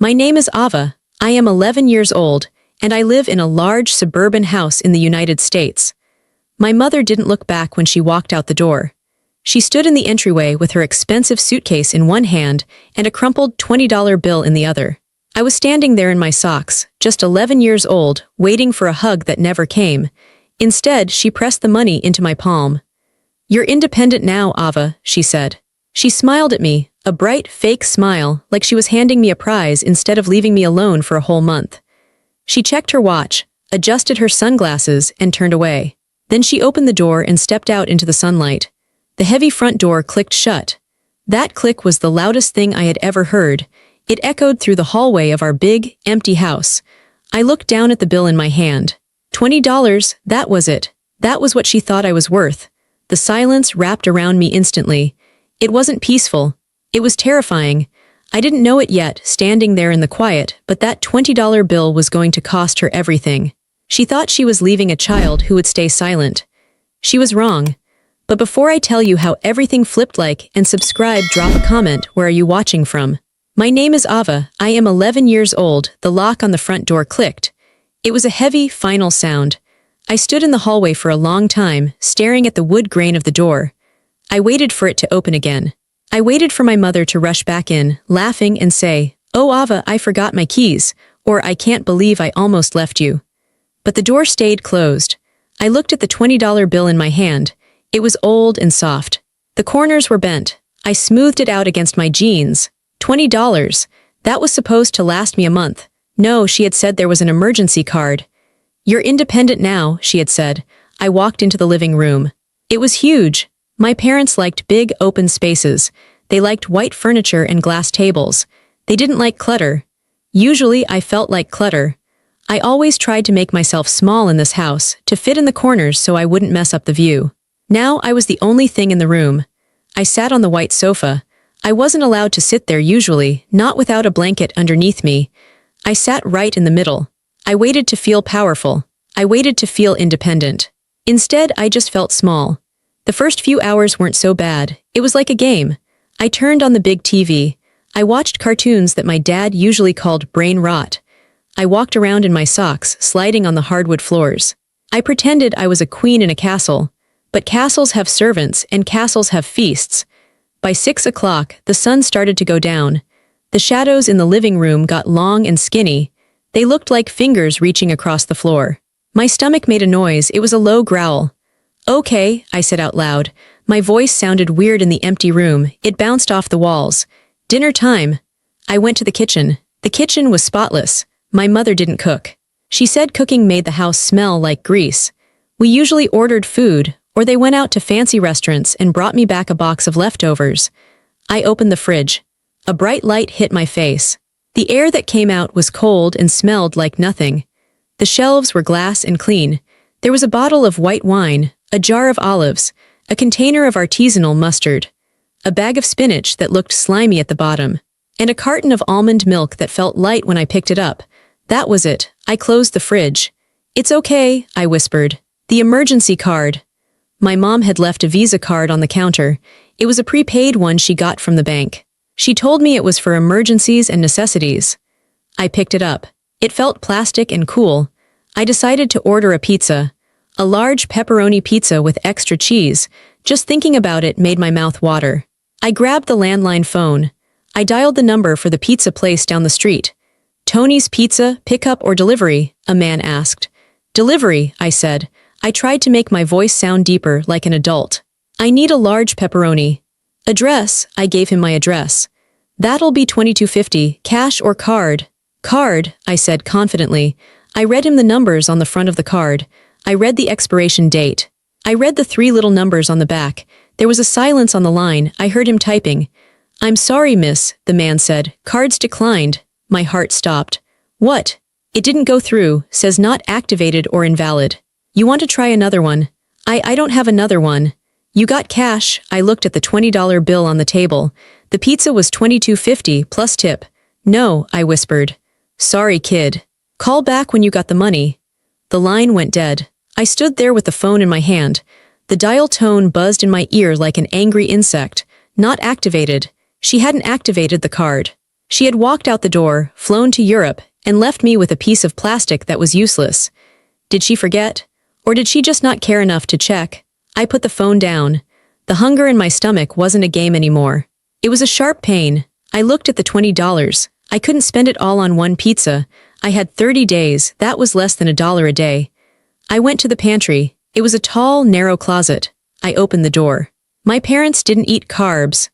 My name is Ava. I am 11 years old, and I live in a large suburban house in the United States. My mother didn't look back when she walked out the door. She stood in the entryway with her expensive suitcase in one hand and a crumpled $20 bill in the other. I was standing there in my socks, just 11 years old, waiting for a hug that never came. Instead, she pressed the money into my palm. "You're independent now, Ava," she said. She smiled at me, a bright, fake smile, like she was handing me a prize instead of leaving me alone for a whole month. She checked her watch, adjusted her sunglasses, and turned away. Then she opened the door and stepped out into the sunlight. The heavy front door clicked shut. That click was the loudest thing I had ever heard. It echoed through the hallway of our big, empty house. I looked down at the bill in my hand. $20, that was it. That was what she thought I was worth. The silence wrapped around me instantly. It wasn't peaceful. It was terrifying. I didn't know it yet, standing there in the quiet, but that $20 bill was going to cost her everything. She thought she was leaving a child who would stay silent. She was wrong. But before I tell you how everything flipped, like and subscribe, drop a comment. Where are you watching from? My name is Ava. I am 11 years old. The lock on the front door clicked. It was a heavy, final sound. I stood in the hallway for a long time, staring at the wood grain of the door. I waited for it to open again. I waited for my mother to rush back in, laughing, and say, "Oh, Ava, I forgot my keys," or "I can't believe I almost left you." But the door stayed closed. I looked at the $20 bill in my hand. It was old and soft. The corners were bent. I smoothed it out against my jeans. $20. That was supposed to last me a month. No, she had said there was an emergency card. "You're independent now," she had said. I walked into the living room. It was huge. My parents liked big, open spaces. They liked white furniture and glass tables. They didn't like clutter. Usually, I felt like clutter. I always tried to make myself small in this house, to fit in the corners so I wouldn't mess up the view. Now I was the only thing in the room. I sat on the white sofa. I wasn't allowed to sit there usually, not without a blanket underneath me. I sat right in the middle. I waited to feel powerful. I waited to feel independent. Instead, I just felt small. The first few hours weren't so bad. It was like a game. I turned on the big TV. I watched cartoons that my dad usually called brain rot. I walked around in my socks, sliding on the hardwood floors. I pretended I was a queen in a castle. But castles have servants and castles have feasts. By 6 o'clock, the sun started to go down. The shadows in the living room got long and skinny. They looked like fingers reaching across the floor. My stomach made a noise. It was a low growl. "Okay," I said out loud. My voice sounded weird in the empty room. It bounced off the walls. "Dinner time." I went to the kitchen. The kitchen was spotless. My mother didn't cook. She said cooking made the house smell like grease. We usually ordered food, or they went out to fancy restaurants and brought me back a box of leftovers. I opened the fridge. A bright light hit my face. The air that came out was cold and smelled like nothing. The shelves were glass and clean. There was a bottle of white wine, a jar of olives, a container of artisanal mustard, a bag of spinach that looked slimy at the bottom, and a carton of almond milk that felt light when I picked it up. That was it. I closed the fridge. "It's okay," I whispered. "The emergency card." My mom had left a Visa card on the counter. It was a prepaid one she got from the bank. She told me it was for emergencies and necessities. I picked it up. It felt plastic and cool. I decided to order a pizza. A large pepperoni pizza with extra cheese. Just thinking about it made my mouth water. I grabbed the landline phone. I dialed the number for the pizza place down the street. "Tony's Pizza, pickup or delivery?" a man asked. "Delivery," I said. I tried to make my voice sound deeper, like an adult. "I need a large pepperoni." "Address," I gave him my address. "That'll be $22.50, cash or card?" "Card," I said confidently. I read him the numbers on the front of the card. I read the expiration date. I read the 3 little numbers on the back. There was a silence on the line. I heard him typing. "I'm sorry, miss," the man said. "Cards declined." My heart stopped. "What?" "It didn't go through. Says not activated or invalid." "You want to try another one?" I don't have another one." "You got cash?" I looked at the $20 bill on the table. The pizza was $22.50 plus tip. "No," I whispered. "Sorry, kid. Call back when you got the money." The line went dead. I stood there with the phone in my hand. The dial tone buzzed in my ear like an angry insect. Not activated. She hadn't activated the card. She had walked out the door, flown to Europe, and left me with a piece of plastic that was useless. Did she forget? Or did she just not care enough to check? I put the phone down. The hunger in my stomach wasn't a game anymore. It was a sharp pain. I looked at the $20. I couldn't spend it all on one pizza. I had 30 days, that was less than $1 a day. I went to the pantry. It was a tall, narrow closet. I opened the door. My parents didn't eat carbs.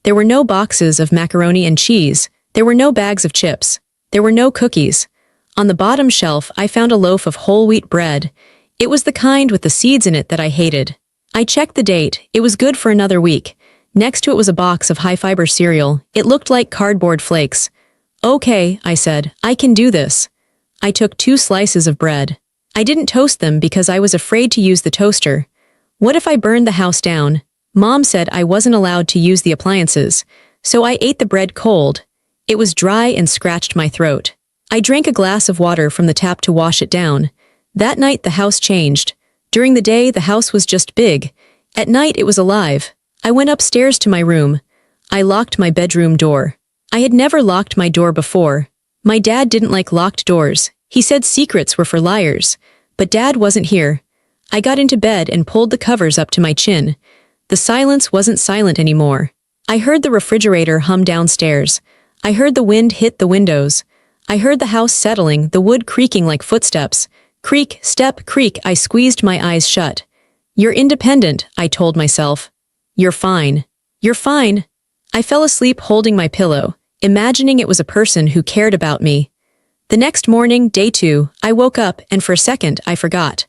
There were no boxes of macaroni and cheese. There were no bags of chips. There were no cookies. On the bottom shelf, I found a loaf of whole wheat bread. It was the kind with the seeds in it that I hated. I checked the date. It was good for another week. Next to it was a box of high-fiber cereal. It looked like cardboard flakes. Okay, I said, I can do this. I took 2 slices of bread. I didn't toast them because I was afraid to use the toaster. What if I burned the house down? Mom said I wasn't allowed to use the appliances, so I ate the bread cold. It was dry and scratched my throat. I drank a glass of water from the tap to wash it down. That night the house changed. During the day the house was just big. At night it was alive. I went upstairs to my room. I locked my bedroom door. I had never locked my door before. My dad didn't like locked doors. He said secrets were for liars. But Dad wasn't here. I got into bed and pulled the covers up to my chin. The silence wasn't silent anymore. I heard the refrigerator hum downstairs. I heard the wind hit the windows. I heard the house settling, the wood creaking like footsteps. Creak, step, creak. I squeezed my eyes shut. You're independent, I told myself. You're fine. You're fine. I fell asleep holding my pillow, imagining it was a person who cared about me. The next morning, day 2, I woke up and for a second I forgot.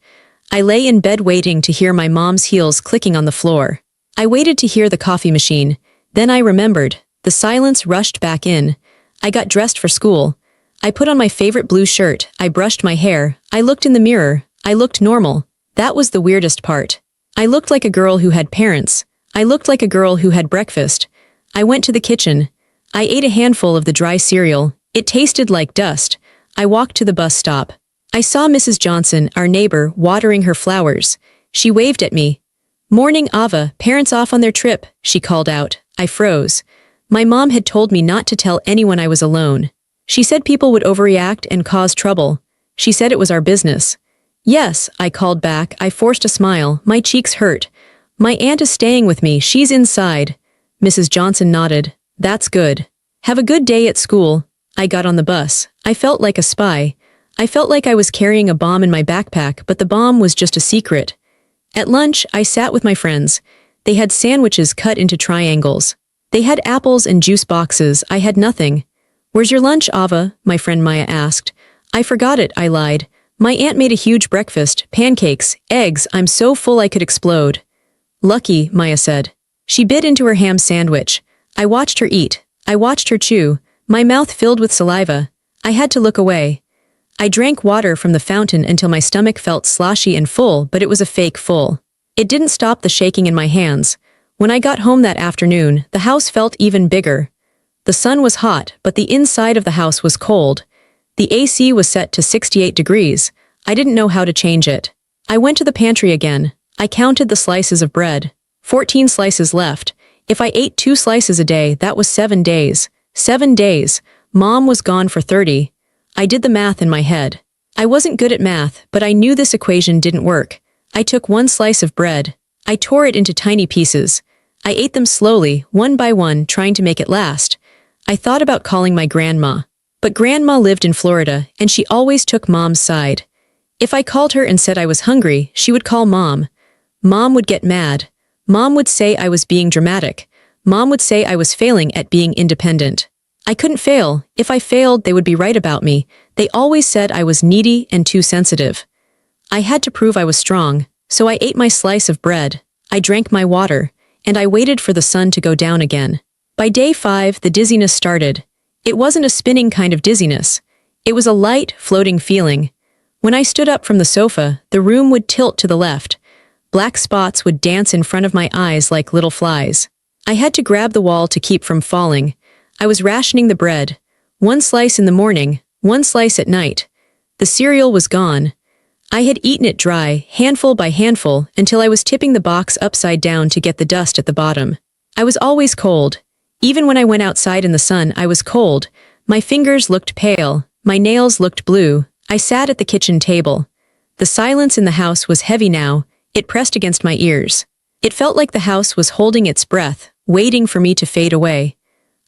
I lay in bed waiting to hear my mom's heels clicking on the floor. I waited to hear the coffee machine. Then I remembered. The silence rushed back in. I got dressed for school. I put on my favorite blue shirt. I brushed my hair. I looked in the mirror. I looked normal. That was the weirdest part. I looked like a girl who had parents. I looked like a girl who had breakfast. I went to the kitchen. I ate a handful of the dry cereal. It tasted like dust. I walked to the bus stop. I saw Mrs. Johnson, our neighbor, watering her flowers. She waved at me. Morning, Ava, parents off on their trip, she called out. I froze. My mom had told me not to tell anyone I was alone. She said people would overreact and cause trouble. She said it was our business. Yes, I called back. I forced a smile. My cheeks hurt. My aunt is staying with me. She's inside. Mrs. Johnson nodded. That's good. Have a good day at school. I got on the bus. I felt like a spy. I felt like I was carrying a bomb in my backpack, but the bomb was just a secret. At lunch, I sat with my friends. They had sandwiches cut into triangles. They had apples and juice boxes. I had nothing. Where's your lunch, Ava? My friend Maya asked. I forgot it, I lied. My aunt made a huge breakfast, pancakes, eggs. I'm so full I could explode. Lucky, Maya said. She bit into her ham sandwich. I watched her eat. I watched her chew. My mouth filled with saliva. I had to look away. I drank water from the fountain until my stomach felt sloshy and full, but it was a fake full. It didn't stop the shaking in my hands. When I got home that afternoon, the house felt even bigger. The sun was hot, but the inside of the house was cold. The AC was set to 68 degrees. I didn't know how to change it. I went to the pantry again. I counted the slices of bread. 14 slices left. If I ate 2 slices a day, that was 7 days. 7 days. Mom was gone for 30. I did the math in my head. I wasn't good at math, but I knew this equation didn't work. I took 1 slice of bread. I tore it into tiny pieces. I ate them slowly, one by one, trying to make it last. I thought about calling my grandma. But Grandma lived in Florida, and she always took Mom's side. If I called her and said I was hungry, she would call Mom. Mom would get mad. Mom would say I was being dramatic. Mom would say I was failing at being independent. I couldn't fail. If I failed, they would be right about me. They always said I was needy and too sensitive. I had to prove I was strong, so I ate my slice of bread. I drank my water, and I waited for the sun to go down again. By day 5, the dizziness started. It wasn't a spinning kind of dizziness. It was a light, floating feeling. When I stood up from the sofa, the room would tilt to the left. Black spots would dance in front of my eyes like little flies. I had to grab the wall to keep from falling. I was rationing the bread. 1 slice in the morning, 1 slice at night. The cereal was gone. I had eaten it dry, handful by handful, until I was tipping the box upside down to get the dust at the bottom. I was always cold. Even when I went outside in the sun, I was cold. My fingers looked pale. My nails looked blue. I sat at the kitchen table. The silence in the house was heavy now. It pressed against my ears. It felt like the house was holding its breath, waiting for me to fade away.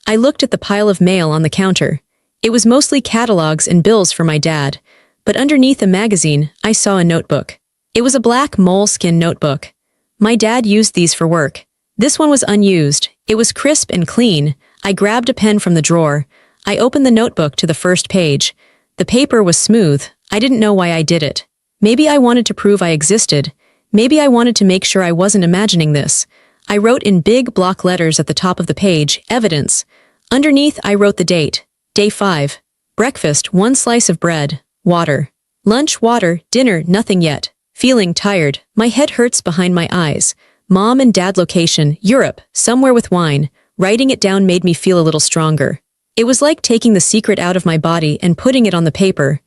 I looked at the pile of mail on the counter. It was mostly catalogs and bills for my dad. But underneath a magazine, I saw a notebook. It was a black moleskin notebook. My dad used these for work. This one was unused. It was crisp and clean. I grabbed a pen from the drawer. I opened the notebook to the first page. The paper was smooth. I didn't know why I did it. Maybe I wanted to prove I existed. Maybe I wanted to make sure I wasn't imagining this. I wrote in big block letters at the top of the page, evidence. Underneath, I wrote the date. Day 5. Breakfast, 1 slice of bread. Water. Lunch, water. Dinner, nothing yet. Feeling tired. My head hurts behind my eyes. Mom and dad location, Europe, somewhere with wine. Writing it down made me feel a little stronger. It was like taking the secret out of my body and putting it on the paper.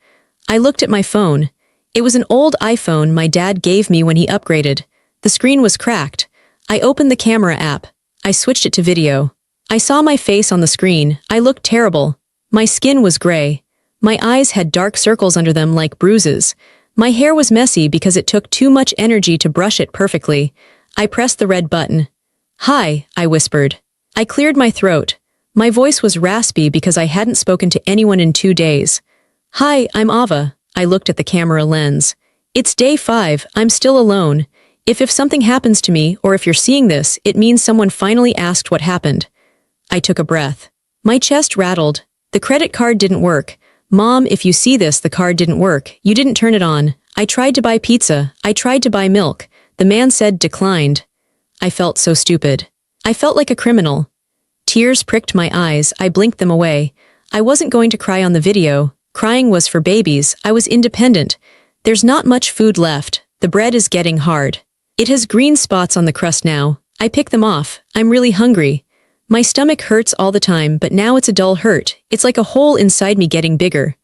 I looked at my phone. It was an old iPhone my dad gave me when he upgraded. The screen was cracked. I opened the camera app. I switched it to video. I saw my face on the screen. I looked terrible. My skin was gray. My eyes had dark circles under them like bruises. My hair was messy because it took too much energy to brush it perfectly. I pressed the red button. "Hi," I whispered. I cleared my throat. My voice was raspy because I hadn't spoken to anyone in 2 days. "Hi, I'm Ava." I looked at the camera lens. "It's day 5, I'm still alone. If something happens to me, or if you're seeing this, it means someone finally asked what happened." I took a breath. My chest rattled. The credit card didn't work. "Mom, if you see this, the card didn't work. You didn't turn it on. I tried to buy pizza. I tried to buy milk. The man said declined." I felt so stupid. I felt like a criminal. Tears pricked my eyes. I blinked them away. I wasn't going to cry on the video. Crying was for babies. I was independent. There's not much food left. The bread is getting hard. It has green spots on the crust now. I pick them off. I'm really hungry. My stomach hurts all the time, but now it's a dull hurt. It's like a hole inside me getting bigger.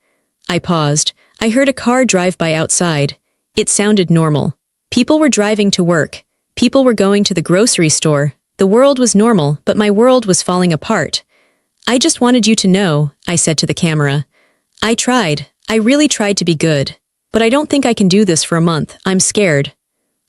I paused. I heard a car drive by outside. It sounded normal. People were driving to work. People were going to the grocery store. The world was normal, but my world was falling apart. "I just wanted you to know," I said to the camera. "I tried. I really tried to be good. But I don't think I can do this for a month. I'm scared."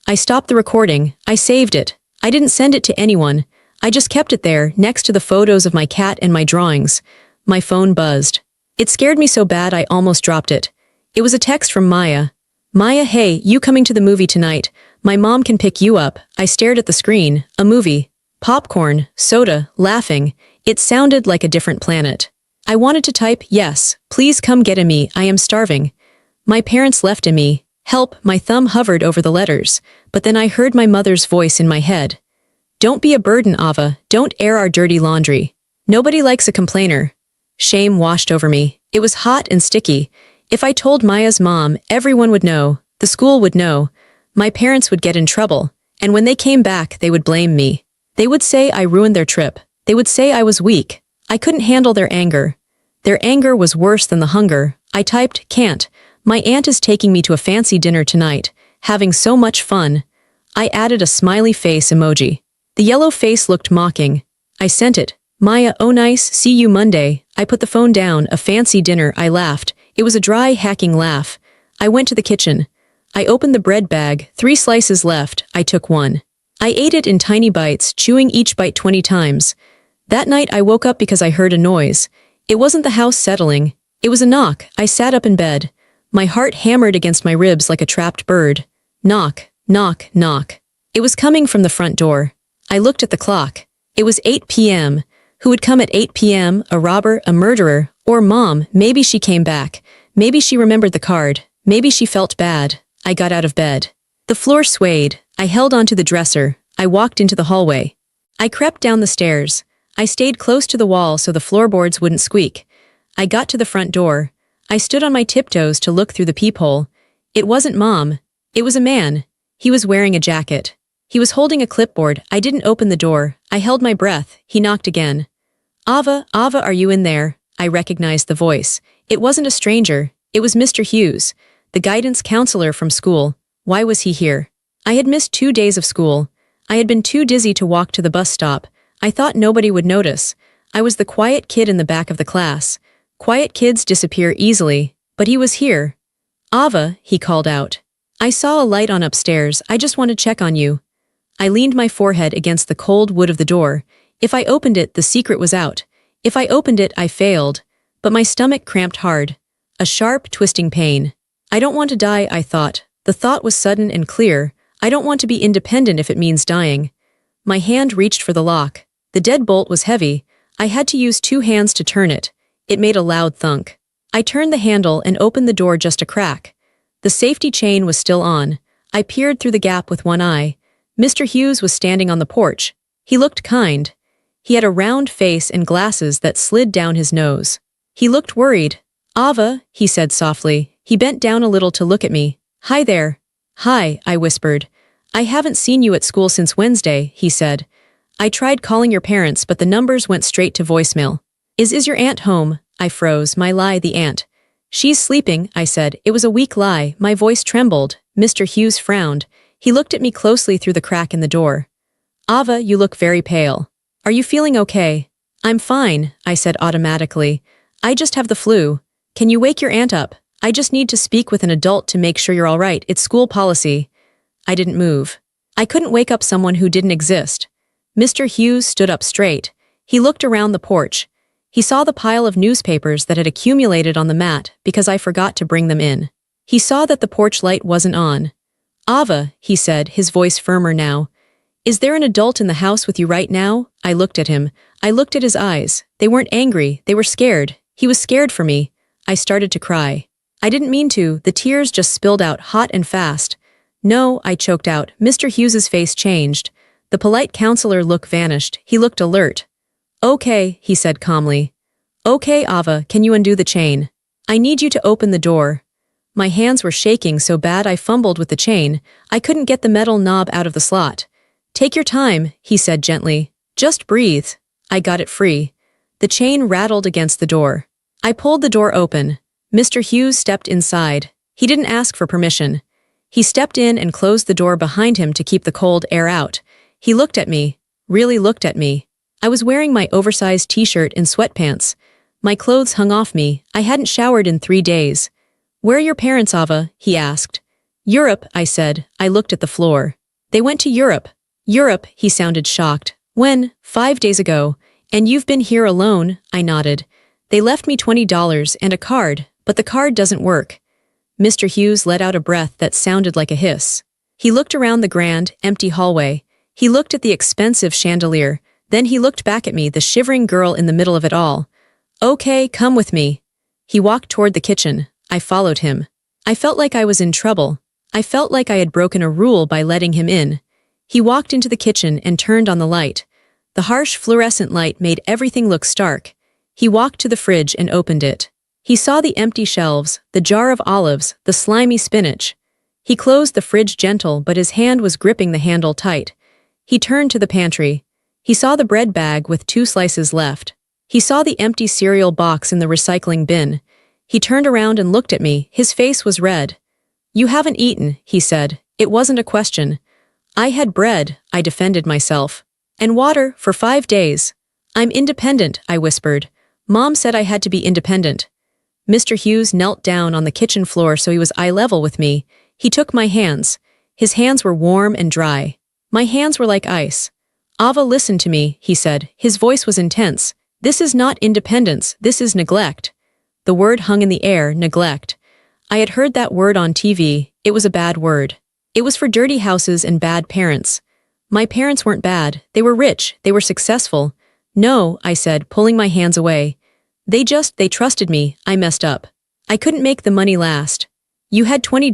I stopped the recording. I saved it. I didn't send it to anyone. I just kept it there, next to the photos of my cat and my drawings. My phone buzzed. It scared me so bad I almost dropped it. It was a text from Maya. "Maya, hey, you coming to the movie tonight? My mom can pick you up." I stared at the screen. A movie. Popcorn, soda, laughing. It sounded like a different planet. I wanted to type, "Yes, please come get me, I am starving." My parents left me. "Help," my thumb hovered over the letters. But then I heard my mother's voice in my head. "Don't be a burden, Ava. Don't air our dirty laundry. Nobody likes a complainer." Shame washed over me. It was hot and sticky. If I told Maya's mom, everyone would know. The school would know. My parents would get in trouble. And when they came back, they would blame me. They would say I ruined their trip. They would say I was weak. I couldn't handle their anger. Their anger was worse than the hunger. I typed, "Can't. My aunt is taking me to a fancy dinner tonight. Having so much fun." I added a smiley face emoji. The yellow face looked mocking. I sent it. "Maya, oh nice, see you Monday." I put the phone down. "A fancy dinner," I laughed. It was a dry, hacking laugh. I went to the kitchen. I opened the bread bag. 3 slices left. I took one. I ate it in tiny bites, chewing each bite 20 times. That night I woke up because I heard a noise. It wasn't the house settling. It was a knock. I sat up in bed. My heart hammered against my ribs like a trapped bird. Knock, knock, knock. It was coming from the front door. I looked at the clock. It was 8 p.m. Who would come at 8 p.m.? A robber, a murderer, or Mom? Maybe she came back. Maybe she remembered the card. Maybe she felt bad. I got out of bed. The floor swayed. I held onto the dresser. I walked into the hallway. I crept down the stairs. I stayed close to the wall so the floorboards wouldn't squeak. I got to the front door. I stood on my tiptoes to look through the peephole. It wasn't Mom. It was a man. He was wearing a jacket. He was holding a clipboard. I didn't open the door. I held my breath. He knocked again. "Ava, Ava, are you in there?" I recognized the voice. It wasn't a stranger. It was Mr. Hughes, the guidance counselor from school. Why was he here? I had missed 2 days of school. I had been too dizzy to walk to the bus stop. I thought nobody would notice. I was the quiet kid in the back of the class. Quiet kids disappear easily, but he was here. Ava, he called out. I saw a light on upstairs, I just want to check on you. I leaned my forehead against the cold wood of the door. If I opened it, the secret was out. If I opened it, I failed. But my stomach cramped hard. A sharp, twisting pain. I don't want to die, I thought. The thought was sudden and clear. I don't want to be independent if it means dying. My hand reached for the lock. The deadbolt was heavy. I had to use 2 hands to turn it. It made a loud thunk. I turned the handle and opened the door just a crack. The safety chain was still on. I peered through the gap with one eye. Mr. Hughes was standing on the porch. He looked kind. He had a round face and glasses that slid down his nose. He looked worried. Ava, he said softly. He bent down a little to look at me. Hi there. Hi, I whispered. I haven't seen you at school since Wednesday, he said. I tried calling your parents, but the numbers went straight to voicemail. Is your aunt home? I froze. My lie, the aunt. She's sleeping, I said. It was a weak lie. My voice trembled. Mr. Hughes frowned. He looked at me closely through the crack in the door. Ava, you look very pale. Are you feeling okay? I'm fine, I said automatically. I just have the flu. Can you wake your aunt up? I just need to speak with an adult to make sure you're all right. It's school policy. I didn't move. I couldn't wake up someone who didn't exist. Mr. Hughes stood up straight. He looked around the porch. He saw the pile of newspapers that had accumulated on the mat because I forgot to bring them in. He saw that the porch light wasn't on. Ava, he said, his voice firmer now. Is there an adult in the house with you right now? I looked at him. I looked at his eyes. They weren't angry. They were scared. He was scared for me. I started to cry. I didn't mean to. The tears just spilled out hot and fast. No, I choked out. Mr. Hughes's face changed. The polite counselor look vanished. He looked alert. Okay, he said calmly. Okay, Ava, can you undo the chain? I need you to open the door. My hands were shaking so bad I fumbled with the chain. I couldn't get the metal knob out of the slot. Take your time, he said gently. Just breathe. I got it free. The chain rattled against the door. I pulled the door open. Mr. Hughes stepped inside. He didn't ask for permission. He stepped in and closed the door behind him to keep the cold air out. He looked at me, really looked at me. I was wearing my oversized t-shirt and sweatpants. My clothes hung off me. I hadn't showered in 3 days. Where are your parents, Ava? He asked. Europe, I said. I looked at the floor. They went to Europe. Europe, he sounded shocked. When? 5 days ago. And you've been here alone? I nodded. They left me $20 and a card, but the card doesn't work. Mr. Hughes let out a breath that sounded like a hiss. He looked around the grand, empty hallway. He looked at the expensive chandelier. Then he looked back at me, the shivering girl in the middle of it all. Okay, come with me. He walked toward the kitchen. I followed him. I felt like I was in trouble. I felt like I had broken a rule by letting him in. He walked into the kitchen and turned on the light. The harsh fluorescent light made everything look stark. He walked to the fridge and opened it. He saw the empty shelves, the jar of olives, the slimy spinach. He closed the fridge gentle, but his hand was gripping the handle tight. He turned to the pantry. He saw the bread bag with 2 slices left. He saw the empty cereal box in the recycling bin. He turned around and looked at me. His face was red. You haven't eaten, he said. It wasn't a question. I had bread, I defended myself. And water for 5 days. I'm independent, I whispered. Mom said I had to be independent. Mr. Hughes knelt down on the kitchen floor so he was eye level with me. He took my hands. His hands were warm and dry. My hands were like ice. Ava, listen to me, he said. His voice was intense. This is not independence, this is neglect. The word hung in the air, neglect. I had heard that word on TV. It was a bad word. It was for dirty houses and bad parents. My parents weren't bad. They were rich. They were successful. No, I said, pulling my hands away. They trusted me. I messed up. I couldn't make the money last. You had $20,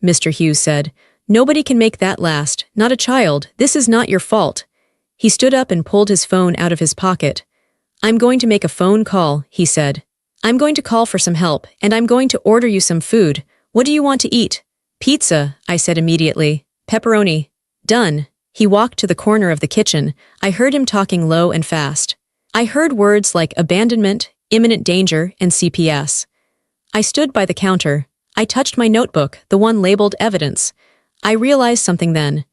Mr. Hughes said. Nobody can make that last, not a child. This is not your fault. He stood up and pulled his phone out of his pocket. I'm going to make a phone call, he said. I'm going to call for some help, and I'm going to order you some food. What do you want to eat? Pizza, I said immediately. Pepperoni. Done. He walked to the corner of the kitchen. I heard him talking low and fast. I heard words like abandonment, imminent danger, and CPS. I stood by the counter. I touched my notebook, the one labeled evidence. I realized something then.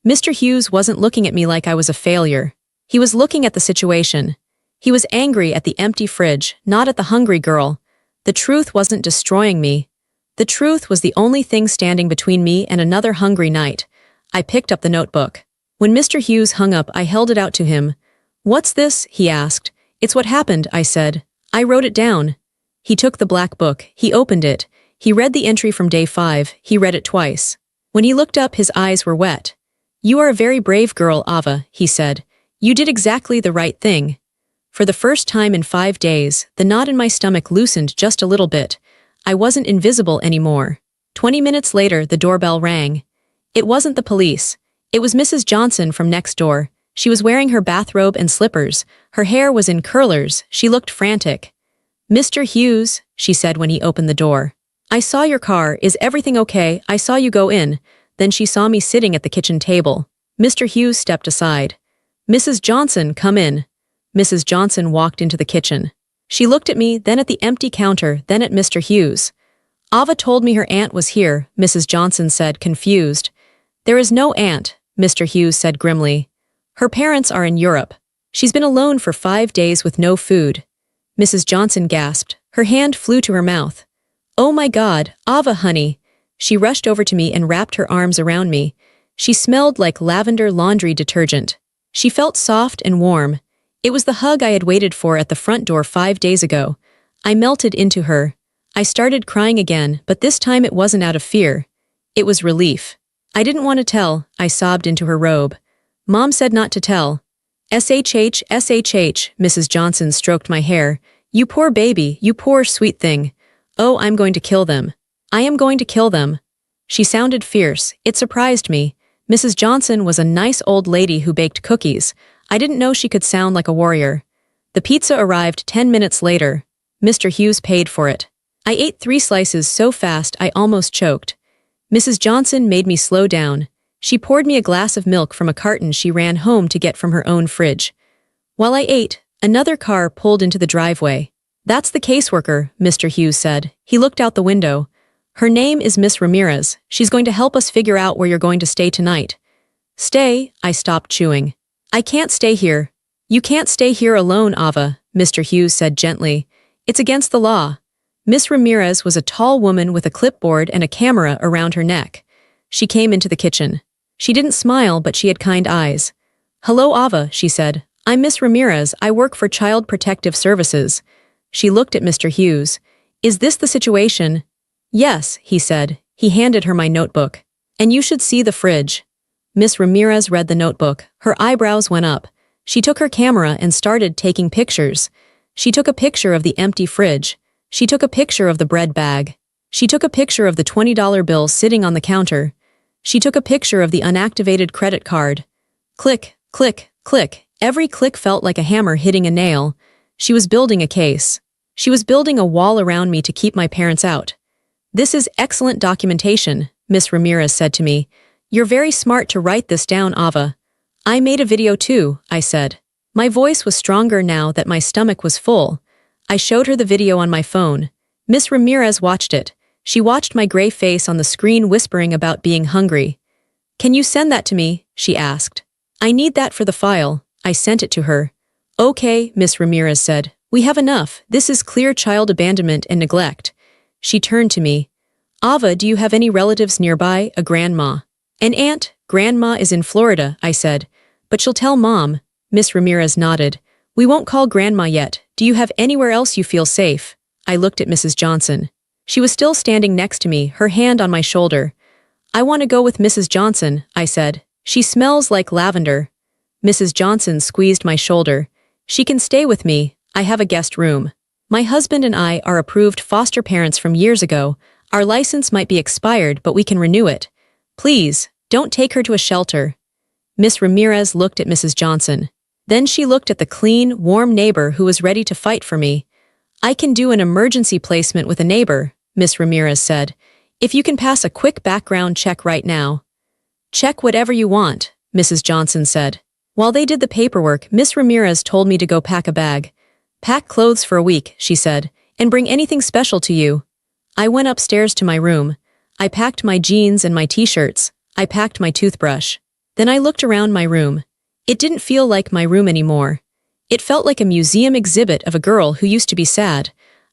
Mr. Hughes wasn't looking at me like I was a failure. He was looking at the situation. He was angry at the empty fridge, not at the hungry girl. The truth wasn't destroying me. The truth was the only thing standing between me and another hungry night. I picked up the notebook. When Mr. Hughes hung up, I held it out to him. "What's this?" he asked. "It's what happened," I said. "I wrote it down." He took the black book. He opened it. He read the entry from day 5. He read it twice. When he looked up, his eyes were wet. "You are a very brave girl, Ava," he said. "You did exactly the right thing." For the first time in 5 days, the knot in my stomach loosened just a little bit. I wasn't invisible anymore. 20 minutes later, the doorbell rang. It wasn't the police. It was Mrs. Johnson from next door. She was wearing her bathrobe and slippers. Her hair was in curlers. She looked frantic. "Mr. Hughes," she said when he opened the door. "I saw your car. Is everything okay? I saw you go in." Then she saw me sitting at the kitchen table. Mr. Hughes stepped aside. "Mrs. Johnson, come in." Mrs. Johnson walked into the kitchen. She looked at me, then at the empty counter, then at Mr. Hughes. "Ava told me her aunt was here," Mrs. Johnson said, confused. "There is no aunt," Mr. Hughes said grimly. "Her parents are in Europe. She's been alone for 5 days with no food." Mrs. Johnson gasped. Her hand flew to her mouth. "Oh my God, Ava, honey." She rushed over to me and wrapped her arms around me. She smelled like lavender laundry detergent. She felt soft and warm. It was the hug I had waited for at the front door 5 days ago. I melted into her. I started crying again, but this time it wasn't out of fear. It was relief. "I didn't want to tell," I sobbed into her robe. "Mom said not to tell." SHH, Mrs. Johnson stroked my hair. "You poor baby, you poor sweet thing. Oh, I'm going to kill them. I am going to kill them." She sounded fierce. It surprised me. Mrs. Johnson was a nice old lady who baked cookies. I didn't know she could sound like a warrior. The pizza arrived 10 minutes later. Mr. Hughes paid for it. I ate 3 slices so fast I almost choked. Mrs. Johnson made me slow down. She poured me a glass of milk from a carton she ran home to get from her own fridge. While I ate, another car pulled into the driveway. "That's the caseworker," Mr. Hughes said. He looked out the window. "Her name is Miss Ramirez. She's going to help us figure out where you're going to stay tonight." "Stay?" I stopped chewing. "I can't stay here." "You can't stay here alone, Ava," Mr. Hughes said gently. "It's against the law." Miss Ramirez was a tall woman with a clipboard and a camera around her neck. She came into the kitchen. She didn't smile, but she had kind eyes. "Hello, Ava," she said. "I'm Miss Ramirez. I work for Child Protective Services." She looked at Mr. Hughes. "Is this the situation?" "Yes," he said. He handed her my notebook. "And you should see the fridge." Miss Ramirez read the notebook. Her eyebrows went up. She took her camera and started taking pictures. She took a picture of the empty fridge. She took a picture of the bread bag. She took a picture of the $20 bill sitting on the counter. She took a picture of the unactivated credit card. Click, click, click. Every click felt like a hammer hitting a nail. She was building a case. She was building a wall around me to keep my parents out. "This is excellent documentation," Miss Ramirez said to me. "You're very smart to write this down, Ava." "I made a video too," I said. My voice was stronger now that my stomach was full. I showed her the video on my phone. Miss Ramirez watched it. She watched my gray face on the screen whispering about being hungry. "Can you send that to me?" she asked. "I need that for the file." I sent it to her. "Okay," Miss Ramirez said. "We have enough. This is clear child abandonment and neglect." She turned to me. "Ava, do you have any relatives nearby? A grandma?" "An aunt. Grandma is in Florida," I said. "But she'll tell Mom." Miss Ramirez nodded. "We won't call Grandma yet. Do you have anywhere else you feel safe?" I looked at Mrs. Johnson. She was still standing next to me, her hand on my shoulder. "I want to go with Mrs. Johnson," I said. "She smells like lavender." Mrs. Johnson squeezed my shoulder. "She can stay with me. I have a guest room. My husband and I are approved foster parents from years ago. Our license might be expired, but we can renew it. Please, don't take her to a shelter." Miss Ramirez looked at Mrs. Johnson. Then she looked at the clean, warm neighbor who was ready to fight for me. "I can do an emergency placement with a neighbor," Miss Ramirez said. "If you can pass a quick background check right now." "Check whatever you want," Mrs. Johnson said. While they did the paperwork, Miss Ramirez told me to go pack a bag. "Pack clothes for a week," she said, "and bring anything special to you." I went upstairs to my room. I packed my jeans and my t-shirts. I packed my toothbrush. Then I looked around my room. It didn't feel like my room anymore. It felt like a museum exhibit of a girl who used to be sad.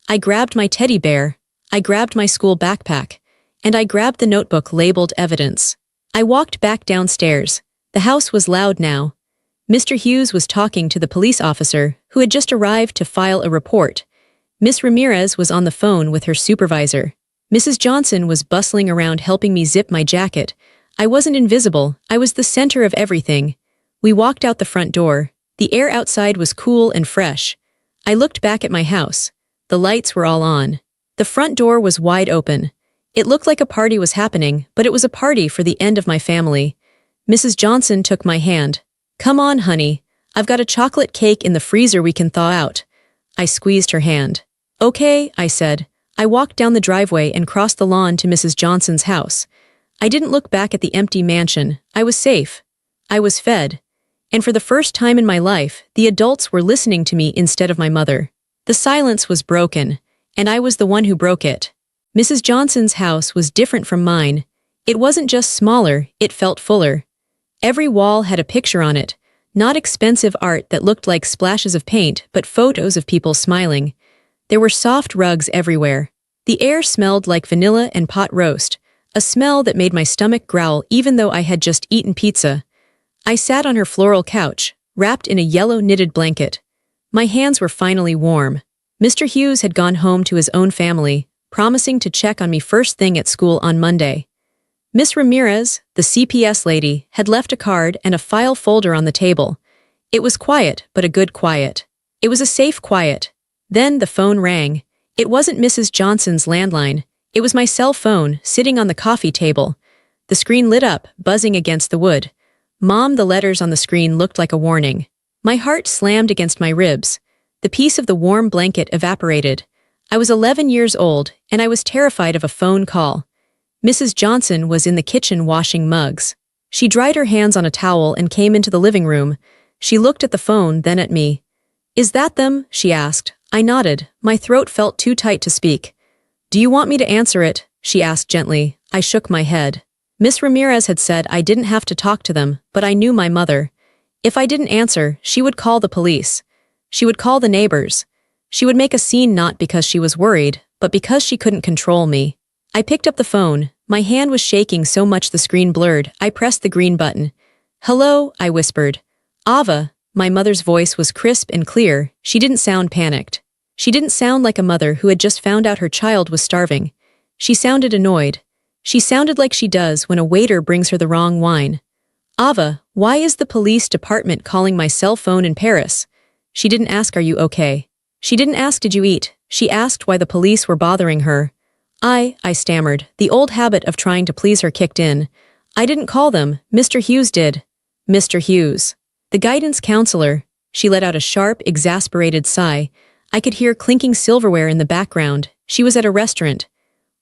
I grabbed my teddy bear, I grabbed my school backpack, and I grabbed the notebook labeled evidence. I walked back downstairs. The house was loud now. Mr. Hughes was talking to the police officer who had just arrived to file a report. Miss Ramirez was on the phone with her supervisor. Mrs. Johnson was bustling around helping me zip my jacket. I wasn't invisible, I was the center of everything. We walked out the front door. The air outside was cool and fresh. I looked back at my house. The lights were all on. The front door was wide open. It looked like a party was happening, but it was a party for the end of my family. Mrs. Johnson took my hand. "Come on, honey. I've got a chocolate cake in the freezer we can thaw out." I squeezed her hand. "Okay," I said. I walked down the driveway and crossed the lawn to Mrs. Johnson's house. I didn't look back at the empty mansion. I was safe. I was fed. And for the first time in my life, the adults were listening to me instead of my mother. The silence was broken, and I was the one who broke it. Mrs. Johnson's house was different from mine. It wasn't just smaller, it felt fuller. Every wall had a picture on it, not expensive art that looked like splashes of paint, but photos of people smiling. There were soft rugs everywhere. The air smelled like vanilla and pot roast, a smell that made my stomach growl even though I had just eaten pizza. I sat on her floral couch, wrapped in a yellow knitted blanket. My hands were finally warm. Mr. Hughes had gone home to his own family, promising to check on me first thing at school on Monday. Miss Ramirez, the CPS lady, had left a card and a file folder on the table. It was quiet, but a good quiet. It was a safe quiet. Then the phone rang. It wasn't Mrs. Johnson's landline. It was my cell phone, sitting on the coffee table. The screen lit up, buzzing against the wood. "Mom," the letters on the screen looked like a warning. My heart slammed against my ribs. The piece of the warm blanket evaporated. I was 11 years old, and I was terrified of a phone call. Mrs. Johnson was in the kitchen washing mugs. She dried her hands on a towel and came into the living room. She looked at the phone, then at me. "Is that them?" she asked. I nodded. My throat felt too tight to speak. "Do you want me to answer it?" she asked gently. I shook my head. Miss Ramirez had said I didn't have to talk to them, but I knew my mother. If I didn't answer, she would call the police. She would call the neighbors. She would make a scene not because she was worried, but because she couldn't control me. I picked up the phone. My hand was shaking so much the screen blurred. I pressed the green button. "Hello," I whispered. "Ava." My mother's voice was crisp and clear. She didn't sound panicked. She didn't sound like a mother who had just found out her child was starving. She sounded annoyed. She sounded like she does when a waiter brings her the wrong wine. "Ava, why is the police department calling my cell phone in Paris?" She didn't ask, "Are you okay?" She didn't ask, "Did you eat?" She asked why the police were bothering her. I stammered. The old habit of trying to please her kicked in. "I didn't call them. Mr. Hughes did." "Mr. Hughes." "The guidance counselor." She let out a sharp, exasperated sigh. I could hear clinking silverware in the background. She was at a restaurant.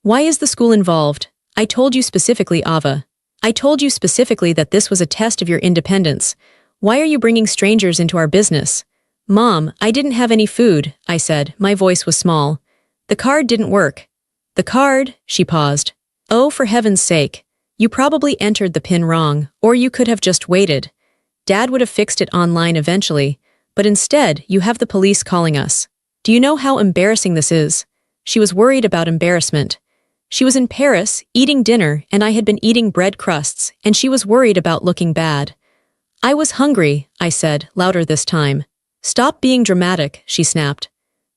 "Why is the school involved?" "I told you specifically, Ava. I told you specifically that this was a test of your independence. Why are you bringing strangers into our business?" "Mom, I didn't have any food," I said. My voice was small. "The card didn't work." "The card?" She paused. "Oh, for heaven's sake. You probably entered the PIN wrong, or you could have just waited. Dad would have fixed it online eventually, but instead, you have the police calling us. Do you know how embarrassing this is?" She was worried about embarrassment. She was in Paris, eating dinner, and I had been eating bread crusts, and she was worried about looking bad. "I was hungry," I said, louder this time. "Stop being dramatic," she snapped.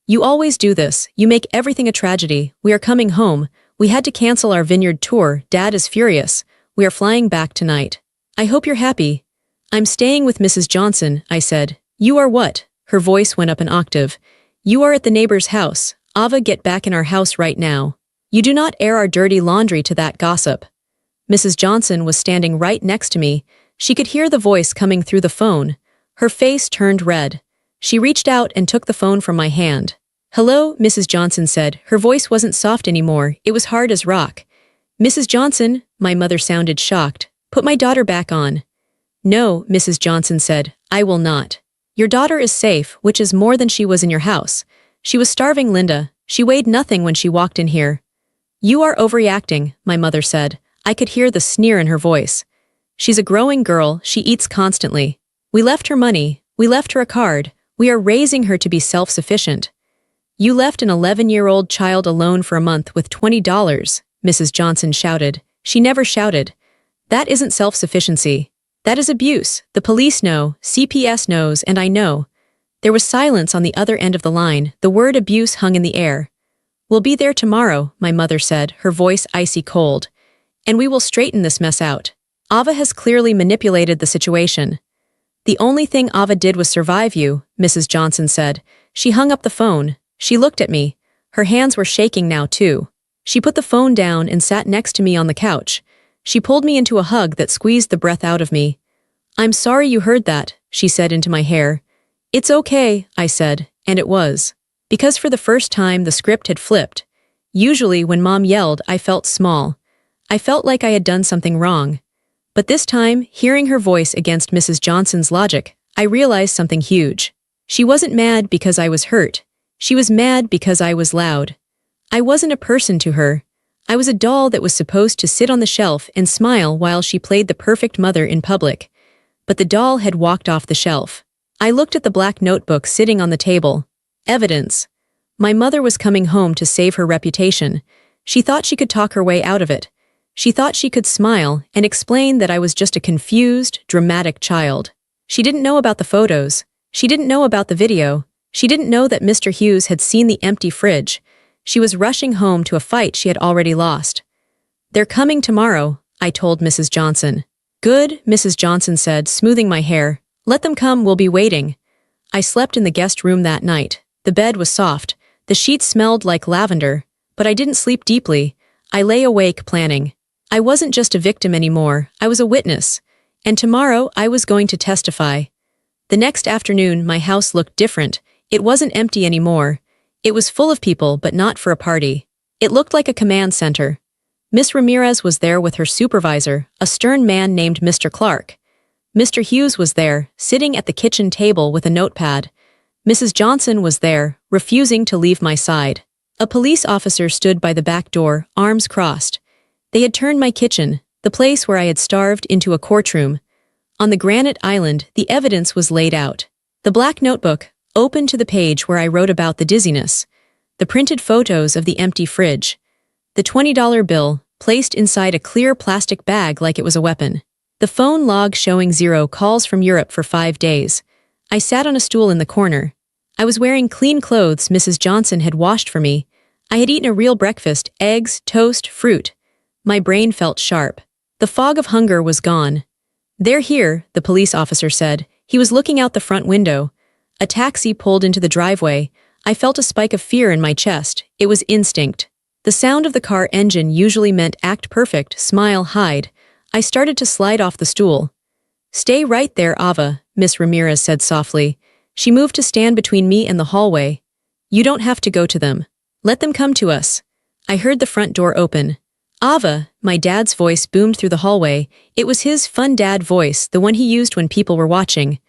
"You always do this. You make everything a tragedy. We are coming home. We had to cancel our vineyard tour. Dad is furious. We are flying back tonight. I hope you're happy." "I'm staying with Mrs. Johnson," I said. "You are what?" Her voice went up an octave. "You are at the neighbor's house. Ava, get back in our house right now. You do not air our dirty laundry to that gossip." Mrs. Johnson was standing right next to me. She could hear the voice coming through the phone. Her face turned red. She reached out and took the phone from my hand. "Hello," Mrs. Johnson said. Her voice wasn't soft anymore. It was hard as rock. "Mrs. Johnson," my mother sounded shocked. "Put my daughter back on." "No," Mrs. Johnson said. "I will not. Your daughter is safe, which is more than she was in your house. She was starving, Linda. She weighed nothing when she walked in here." "You are overreacting," my mother said. I could hear the sneer in her voice. "She's a growing girl. She eats constantly. We left her money. We left her a card. We are raising her to be self-sufficient. You left an 11-year-old child alone for a month with $20, Mrs. Johnson shouted. She never shouted. That isn't self-sufficiency. That is abuse. The police know, CPS knows, and I know. There was silence on the other end of the line. The word abuse hung in the air. We'll be there tomorrow, my mother said, her voice icy cold. And we will straighten this mess out. Ava has clearly manipulated the situation. The only thing Ava did was survive you, Mrs. Johnson said. She hung up the phone. She looked at me. Her hands were shaking now, too. She put the phone down and sat next to me on the couch. She pulled me into a hug that squeezed the breath out of me. I'm sorry you heard that, she said into my hair. It's okay, I said, and it was. Because for the first time the script had flipped. Usually when Mom yelled, I felt small. I felt like I had done something wrong. But this time, hearing her voice against Mrs. Johnson's logic, I realized something huge. She wasn't mad because I was hurt. She was mad because I was loud. I wasn't a person to her. I was a doll that was supposed to sit on the shelf and smile while she played the perfect mother in public. But the doll had walked off the shelf. I looked at the black notebook sitting on the table. Evidence. My mother was coming home to save her reputation. She thought she could talk her way out of it. She thought she could smile and explain that I was just a confused, dramatic child. She didn't know about the photos. She didn't know about the video. She didn't know that Mr. Hughes had seen the empty fridge. She was rushing home to a fight she had already lost. They're coming tomorrow, I told Mrs. Johnson. Good, Mrs. Johnson said, smoothing my hair. Let them come, we'll be waiting. I slept in the guest room that night. The bed was soft. The sheets smelled like lavender. But I didn't sleep deeply. I lay awake planning. I wasn't just a victim anymore. I was a witness. And tomorrow I was going to testify. The next afternoon my house looked different. It wasn't empty anymore. It was full of people, but not for a party. It looked like a command center. Miss Ramirez was there with her supervisor, a stern man named Mr. Clark. Mr. Hughes was there, sitting at the kitchen table with a notepad. Mrs. Johnson was there, refusing to leave my side. A police officer stood by the back door, arms crossed. They had turned my kitchen, the place where I had starved, into a courtroom. On the granite island, the evidence was laid out. The black notebook, open to the page where I wrote about the dizziness. The printed photos of the empty fridge. The $20 bill, placed inside a clear plastic bag like it was a weapon. The phone log showing 0 calls from Europe for 5 days. I sat on a stool in the corner. I was wearing clean clothes Mrs. Johnson had washed for me. I had eaten a real breakfast, eggs, toast, fruit. My brain felt sharp. The fog of hunger was gone. They're here, the police officer said. He was looking out the front window. A taxi pulled into the driveway. I felt a spike of fear in my chest. It was instinct. The sound of the car engine usually meant act perfect, smile, hide. I started to slide off the stool. Stay right there, Ava, Miss Ramirez said softly. She moved to stand between me and the hallway. You don't have to go to them. Let them come to us. I heard the front door open. Ava, my dad's voice boomed through the hallway. It was his fun dad voice, the one he used when people were watching.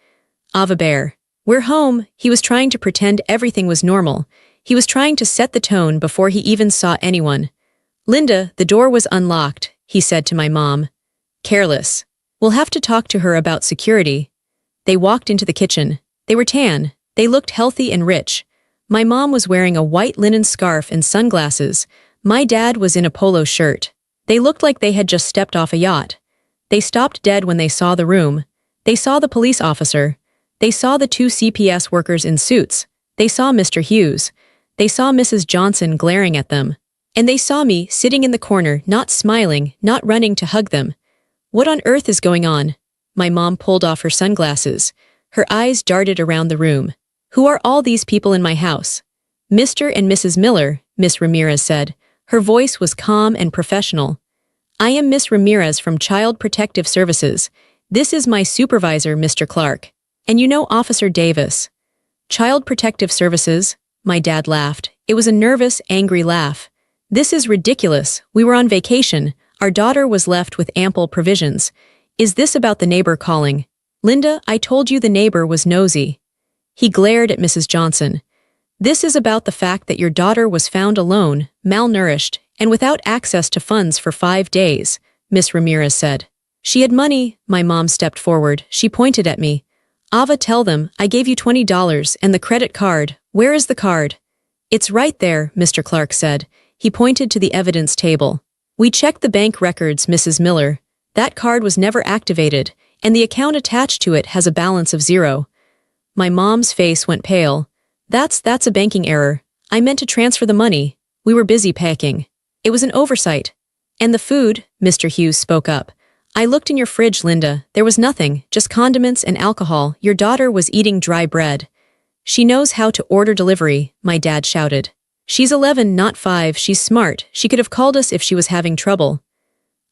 Ava Bear. We're home. He was trying to pretend everything was normal. He was trying to set the tone before he even saw anyone. Linda, the door was unlocked, he said to my mom. Careless. We'll have to talk to her about security. They walked into the kitchen. They were tan. They looked healthy and rich. My mom was wearing a white linen scarf and sunglasses. My dad was in a polo shirt. They looked like they had just stepped off a yacht. They stopped dead when they saw the room. They saw the police officer. They saw the 2 CPS workers in suits. They saw Mr. Hughes. They saw Mrs. Johnson glaring at them. And they saw me sitting in the corner, not smiling, not running to hug them. What on earth is going on? My mom pulled off her sunglasses. Her eyes darted around the room. Who are all these people in my house? Mr. and Mrs. Miller, Miss Ramirez said. Her voice was calm and professional. I am Miss Ramirez from Child Protective Services. This is my supervisor, Mr. Clark. And you know Officer Davis. Child Protective Services? My dad laughed. It was a nervous, angry laugh. This is ridiculous. We were on vacation. Our daughter was left with ample provisions. Is this about the neighbor calling? Linda, I told you the neighbor was nosy. He glared at Mrs. Johnson. This is about the fact that your daughter was found alone, malnourished, and without access to funds for 5 days, Miss Ramirez said. She had money, my mom stepped forward. She pointed at me. Ava, tell them, I gave you $20 and the credit card. Where is the card? It's right there, Mr. Clark said. He pointed to the evidence table. We checked the bank records, Mrs. Miller. That card was never activated, and the account attached to it has a balance of 0. My mom's face went pale. That's a banking error. I meant to transfer the money. We were busy packing. It was an oversight. And the food, Mr. Hughes spoke up. I looked in your fridge, Linda. There was nothing, just condiments and alcohol. Your daughter was eating dry bread. She knows how to order delivery, my dad shouted. She's 11, not 5. She's smart. She could have called us if she was having trouble.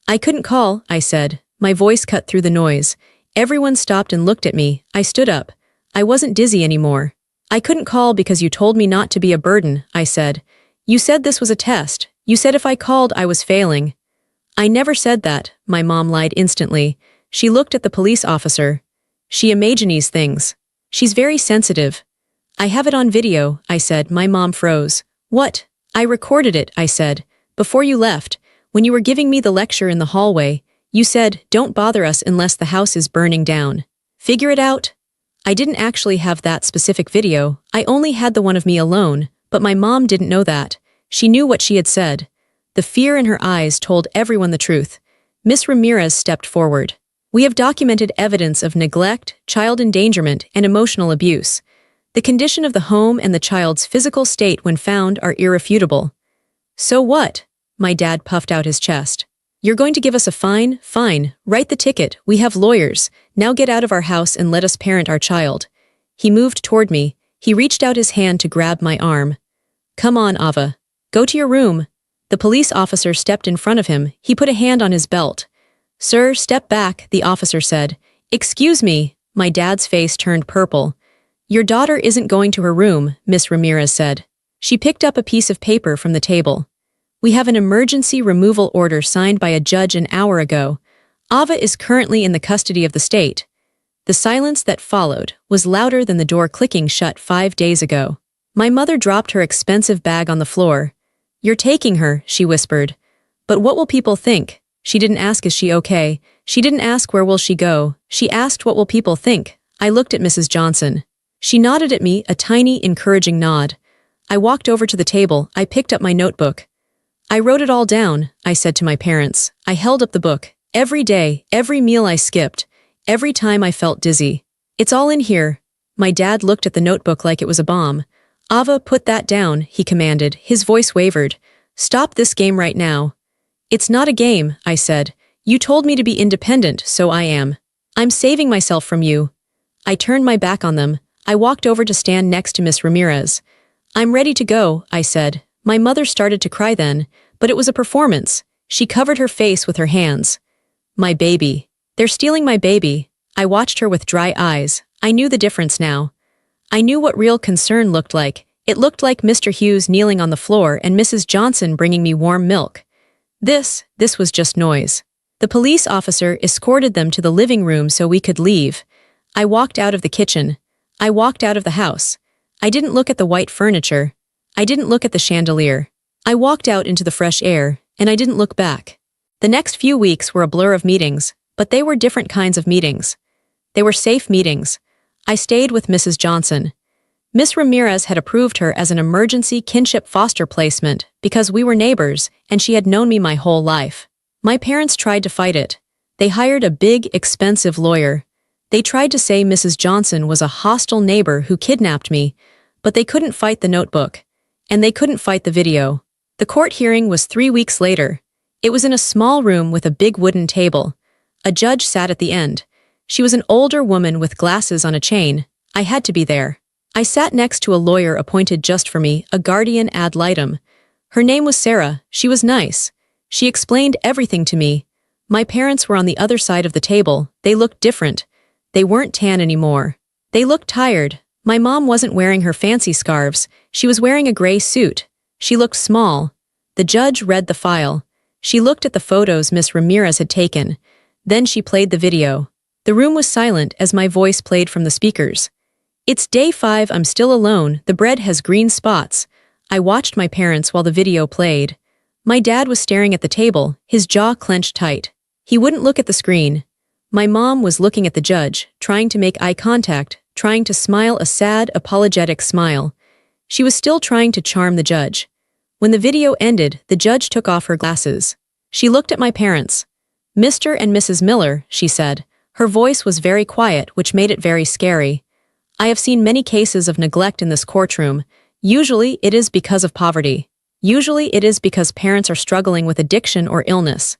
I couldn't call, I said. My voice cut through the noise. Everyone stopped and looked at me. I stood up. I wasn't dizzy anymore. I couldn't call because you told me not to be a burden, I said. You said this was a test. You said if I called I was failing. I never said that, my mom lied instantly. She looked at the police officer. She imagines things. She's very sensitive. I have it on video, I said. My mom froze. What? I recorded it, I said. Before you left, when you were giving me the lecture in the hallway, you said, don't bother us unless the house is burning down. Figure it out? I didn't actually have that specific video. I only had the one of me alone, but my mom didn't know that. She knew what she had said. The fear in her eyes told everyone the truth. Miss Ramirez stepped forward. We have documented evidence of neglect, child endangerment, and emotional abuse. The condition of the home and the child's physical state when found are irrefutable. So what? My dad puffed out his chest. You're going to give us a fine? Fine. Write the ticket. We have lawyers. Now get out of our house and let us parent our child. He moved toward me. He reached out his hand to grab my arm. Come on, Ava. Go to your room. The police officer stepped in front of him. He put a hand on his belt. Sir, step back, the officer said. Excuse me. My dad's face turned purple. Your daughter isn't going to her room, Miss Ramirez said. She picked up a piece of paper from the table. We have an emergency removal order signed by a judge an hour ago. Ava is currently in the custody of the state. The silence that followed was louder than the door clicking shut 5 days ago. My mother dropped her expensive bag on the floor. You're taking her, she whispered. But what will people think? She didn't ask, is she okay? She didn't ask, where will she go? She asked, what will people think? I looked at Mrs. Johnson. She nodded at me, a tiny, encouraging nod. I walked over to the table. I picked up my notebook. I wrote it all down, I said to my parents. I held up the book. Every day, every meal I skipped, every time I felt dizzy. It's all in here. My dad looked at the notebook like it was a bomb. Ava, put that down, he commanded. His voice wavered. Stop this game right now. It's not a game, I said. You told me to be independent, so I am. I'm saving myself from you. I turned my back on them. I walked over to stand next to Miss Ramirez. I'm ready to go, I said. My mother started to cry then, but it was a performance. She covered her face with her hands. My baby. They're stealing my baby. I watched her with dry eyes. I knew the difference now. I knew what real concern looked like. It looked like Mr. Hughes kneeling on the floor and Mrs. Johnson bringing me warm milk. This was just noise. The police officer escorted them to the living room so we could leave. I walked out of the kitchen. I walked out of the house. I didn't look at the white furniture. I didn't look at the chandelier. I walked out into the fresh air, and I didn't look back. The next few weeks were a blur of meetings, but they were different kinds of meetings. They were safe meetings. I stayed with Mrs. Johnson. Miss Ramirez had approved her as an emergency kinship foster placement because we were neighbors and she had known me my whole life. My parents tried to fight it. They hired a big, expensive lawyer. They tried to say Mrs. Johnson was a hostile neighbor who kidnapped me, but they couldn't fight the notebook. And they couldn't fight the video. The court hearing was 3 weeks later. It was in a small room with a big wooden table. A judge sat at the end. She was an older woman with glasses on a chain. I had to be there. I sat next to a lawyer appointed just for me, a guardian ad litem. Her name was Sarah. She was nice. She explained everything to me. My parents were on the other side of the table. They looked different. They weren't tan anymore. They looked tired. My mom wasn't wearing her fancy scarves. She was wearing a gray suit. She looked small. The judge read the file. She looked at the photos Miss Ramirez had taken. Then she played the video. The room was silent as my voice played from the speakers. It's day 5, I'm still alone, the bread has green spots. I watched my parents while the video played. My dad was staring at the table, his jaw clenched tight. He wouldn't look at the screen. My mom was looking at the judge, trying to make eye contact, trying to smile a sad, apologetic smile. She was still trying to charm the judge. When the video ended, the judge took off her glasses. She looked at my parents. "Mr. and Mrs. Miller," she said. Her voice was very quiet, which made it very scary. "I have seen many cases of neglect in this courtroom. Usually, it is because of poverty. Usually, it is because parents are struggling with addiction or illness."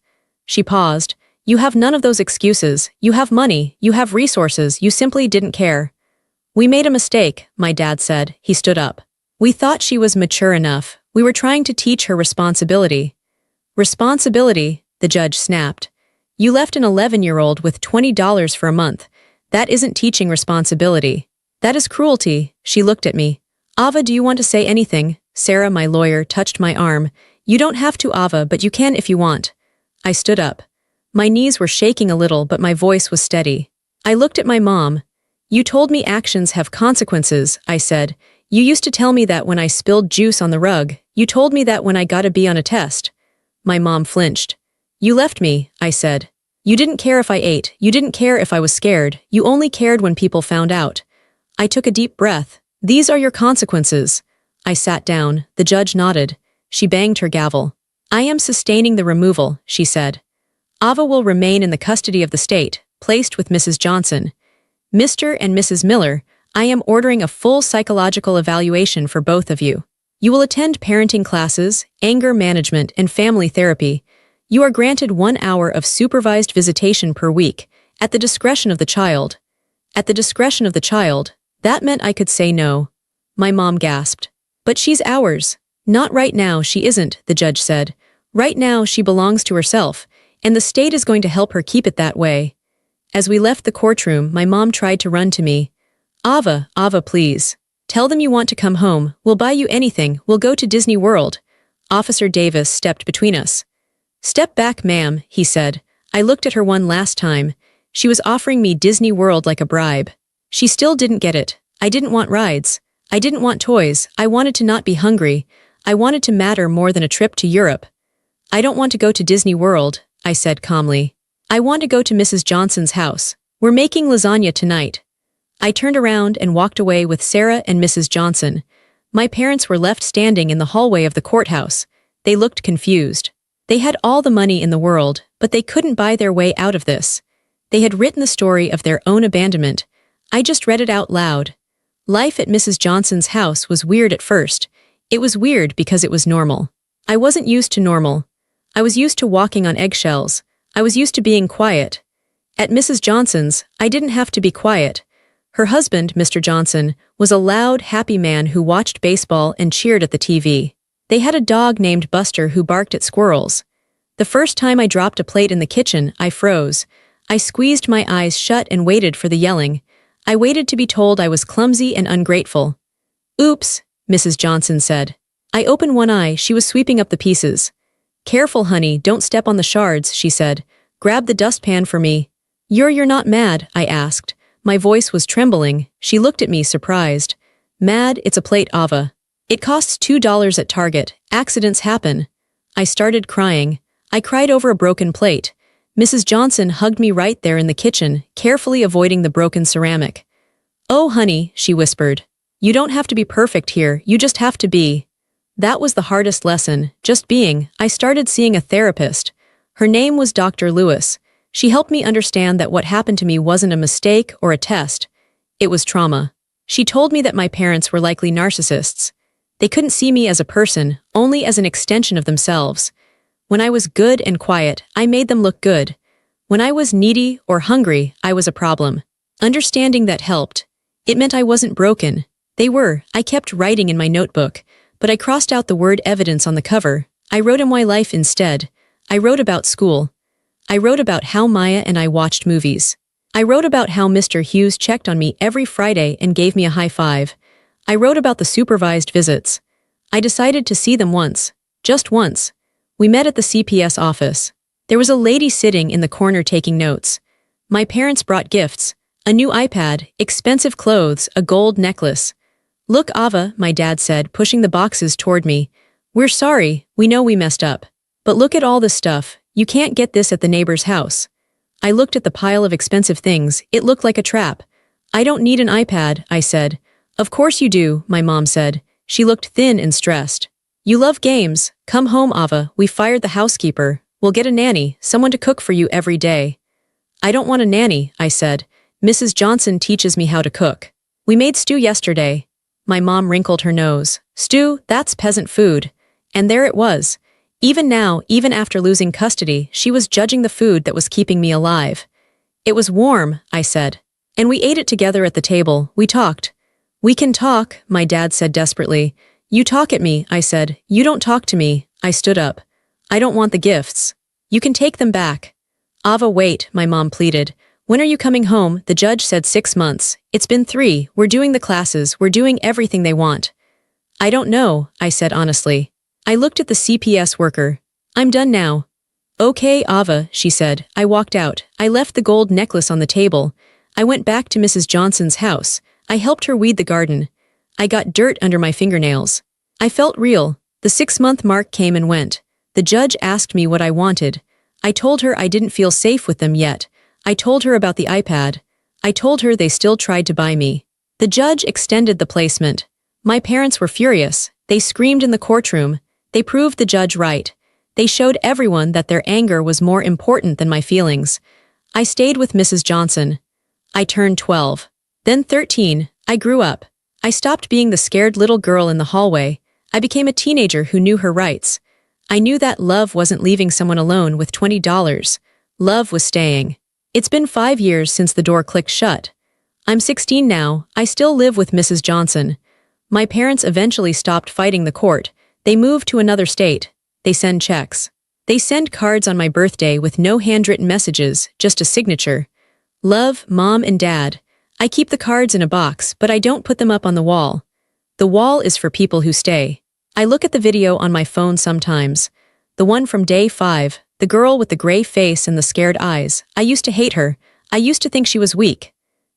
She paused. "You have none of those excuses. You have money. You have resources. You simply didn't care." "We made a mistake," my dad said. He stood up. "We thought she was mature enough. We were trying to teach her responsibility." "Responsibility," the judge snapped. "You left an 11-year-old with $20 for a month. That isn't teaching responsibility. That is cruelty." She looked at me. "Ava, do you want to say anything?" Sarah, my lawyer, touched my arm. "You don't have to, Ava, but you can if you want." I stood up. My knees were shaking a little, but my voice was steady. I looked at my mom. "You told me actions have consequences," I said. "You used to tell me that when I spilled juice on the rug. You told me that when I got a B on a test." My mom flinched. "You left me," I said. "You didn't care if I ate. You didn't care if I was scared. You only cared when people found out." I took a deep breath. "These are your consequences." I sat down. The judge nodded. She banged her gavel. "I am sustaining the removal," she said. "Ava will remain in the custody of the state, placed with Mrs. Johnson. Mr. and Mrs. Miller, I am ordering a full psychological evaluation for both of you. You will attend parenting classes, anger management, and family therapy. You are granted 1 hour of supervised visitation per week, at the discretion of the child." At the discretion of the child, that meant I could say no. My mom gasped. "But she's ours." "Not right now, she isn't," the judge said. "Right now, she belongs to herself, and the state is going to help her keep it that way." As we left the courtroom, my mom tried to run to me. "Ava, Ava, please. Tell them you want to come home. We'll buy you anything. We'll go to Disney World." Officer Davis stepped between us. "Step back, ma'am," he said. I looked at her one last time. She was offering me Disney World like a bribe. She still didn't get it. I didn't want rides. I didn't want toys. I wanted to not be hungry. I wanted to matter more than a trip to Europe. "I don't want to go to Disney World," I said calmly. "I want to go to Mrs. Johnson's house. We're making lasagna tonight." I turned around and walked away with Sarah and Mrs. Johnson. My parents were left standing in the hallway of the courthouse. They looked confused. They had all the money in the world, but they couldn't buy their way out of this. They had written the story of their own abandonment. I just read it out loud. Life at Mrs. Johnson's house was weird at first. It was weird because it was normal. I wasn't used to normal. I was used to walking on eggshells. I was used to being quiet. At Mrs. Johnson's, I didn't have to be quiet. Her husband, Mr. Johnson, was a loud, happy man who watched baseball and cheered at the TV. They had a dog named Buster who barked at squirrels. The first time I dropped a plate in the kitchen, I froze. I squeezed my eyes shut and waited for the yelling. I waited to be told I was clumsy and ungrateful. "Oops," Mrs. Johnson said. I opened one eye. She was sweeping up the pieces. "Careful, honey, don't step on the shards," she said. "Grab the dustpan for me." You're not mad?" I asked. My voice was trembling. She looked at me, surprised. "Mad? It's a plate, Ava. It costs $2 at Target. Accidents happen." I started crying. I cried over a broken plate. Mrs. Johnson hugged me right there in the kitchen, carefully avoiding the broken ceramic. "Oh, honey," she whispered. "You don't have to be perfect here, you just have to be." That was the hardest lesson, just being. I started seeing a therapist. Her name was Dr. Lewis. She helped me understand that what happened to me wasn't a mistake or a test. It was trauma. She told me that my parents were likely narcissists. They couldn't see me as a person, only as an extension of themselves. When I was good and quiet, I made them look good. When I was needy or hungry, I was a problem. Understanding that helped. It meant I wasn't broken. They were. I kept writing in my notebook, but I crossed out the word evidence on the cover. I wrote in my life instead. I wrote about school. I wrote about how Maya and I watched movies. I wrote about how Mr. Hughes checked on me every Friday and gave me a high five. I wrote about the supervised visits. I decided to see them once. Just once. We met at the CPS office. There was a lady sitting in the corner taking notes. My parents brought gifts. A new iPad, expensive clothes, a gold necklace. "Look, Ava," my dad said, pushing the boxes toward me. "We're sorry, we know we messed up. But look at all this stuff. You can't get this at the neighbor's house." I looked at the pile of expensive things. It looked like a trap. I don't need an iPad, I said. Of course you do, my mom said. She looked thin and stressed. You love games. Come home, Ava. We fired the housekeeper. We'll get a nanny, someone to cook for you every day. I don't want a nanny, I said. Mrs. Johnson teaches me how to cook. We made stew yesterday. My mom wrinkled her nose. Stew, that's peasant food. And there it was. Even now, even after losing custody, she was judging the food that was keeping me alive. It was warm, I said. And we ate it together at the table. We talked. We can talk, my dad said desperately. You talk at me, I said. You don't talk to me. I stood up. I don't want the gifts. You can take them back. Ava, wait, my mom pleaded. When are you coming home? The judge said 6 months. It's been 3. We're doing the classes. We're doing everything they want. I don't know, I said honestly. I looked at the CPS worker. I'm done now. Okay, Ava, she said. I walked out. I left the gold necklace on the table. I went back to Mrs. Johnson's house. I helped her weed the garden. I got dirt under my fingernails. I felt real. The 6-month mark came and went. The judge asked me what I wanted. I told her I didn't feel safe with them yet. I told her about the iPad. I told her they still tried to buy me. The judge extended the placement. My parents were furious. They screamed in the courtroom. They proved the judge right. They showed everyone that their anger was more important than my feelings. I stayed with Mrs. Johnson. I turned 12. Then 13. I grew up. I stopped being the scared little girl in the hallway. I became a teenager who knew her rights. I knew that love wasn't leaving someone alone with $20. Love was staying. It's been 5 years since the door clicked shut. I'm 16 now. I still live with Mrs. Johnson. My parents eventually stopped fighting the court. They moved to another state. They send checks. They send cards on my birthday with no handwritten messages, just a signature. Love, Mom and Dad. I keep the cards in a box, but I don't put them up on the wall. The wall is for people who stay. I look at the video on my phone sometimes. The one from day 5, the girl with the gray face and the scared eyes. I used to hate her. I used to think she was weak.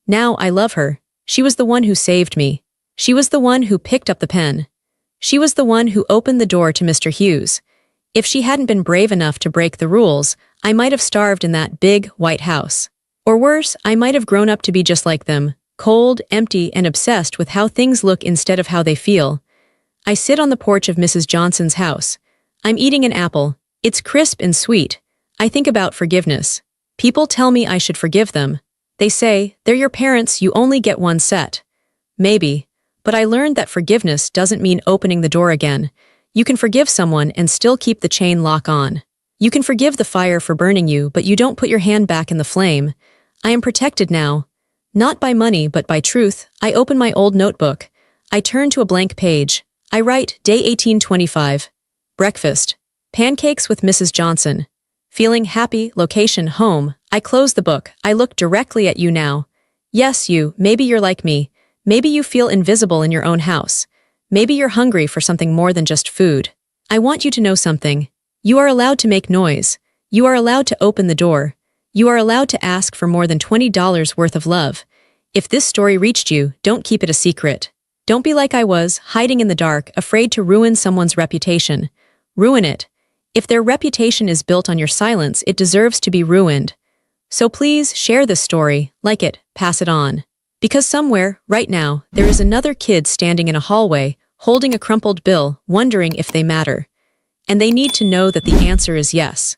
Now I love her. She was the one who saved me. She was the one who picked up the pen. She was the one who opened the door to Mr. Hughes. If she hadn't been brave enough to break the rules, I might have starved in that big, white house. Or worse, I might have grown up to be just like them, cold, empty, and obsessed with how things look instead of how they feel. I sit on the porch of Mrs. Johnson's house. I'm eating an apple. It's crisp and sweet. I think about forgiveness. People tell me I should forgive them. They say, they're your parents, you only get one set. Maybe. But I learned that forgiveness doesn't mean opening the door again. You can forgive someone and still keep the chain lock on. You can forgive the fire for burning you, but you don't put your hand back in the flame. I am protected now. Not by money, but by truth. I open my old notebook. I turn to a blank page. I write, day 1825. Breakfast. Pancakes with Mrs. Johnson. Feeling happy, location, home. I close the book. I look directly at you now. Yes, you. Maybe you're like me. Maybe you feel invisible in your own house. Maybe you're hungry for something more than just food. I want you to know something. You are allowed to make noise. You are allowed to open the door. You are allowed to ask for more than $20 worth of love. If this story reached you, don't keep it a secret. Don't be like I was, hiding in the dark, afraid to ruin someone's reputation. Ruin it. If their reputation is built on your silence, it deserves to be ruined. So please share this story, like it, pass it on. Because somewhere, right now, there is another kid standing in a hallway, holding a crumpled bill, wondering if they matter. And they need to know that the answer is yes.